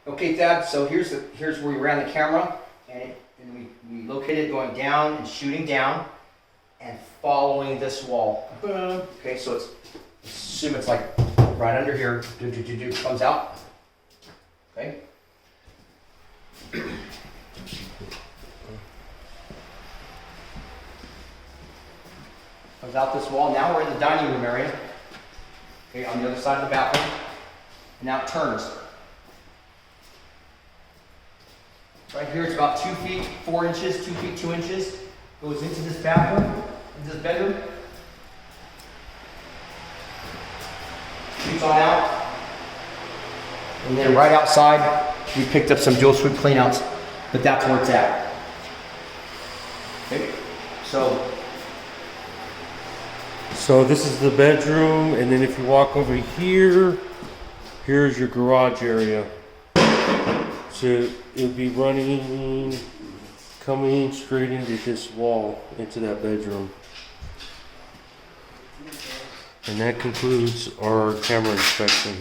Okay, Dad, so here's where we ran the camera, and we located it going down and shooting down and following this wall. Okay, so assume it's like right under here, comes out. Okay. Comes out this wall. Now we're in the dining room area. Okay, on the other side of the bathroom. And now it turns. Right here, it's about 2 feet 4 inches, 2 feet 2 inches. Goes into this bathroom, into this bedroom. Shoots on out. And then right outside, we picked up some dual sweep cleanouts, but that's where it's at. Okay, So this is the bedroom, and then if you walk over here, here's your garage area. So it'll be coming straight into this wall, into that bedroom. And that concludes our camera inspection.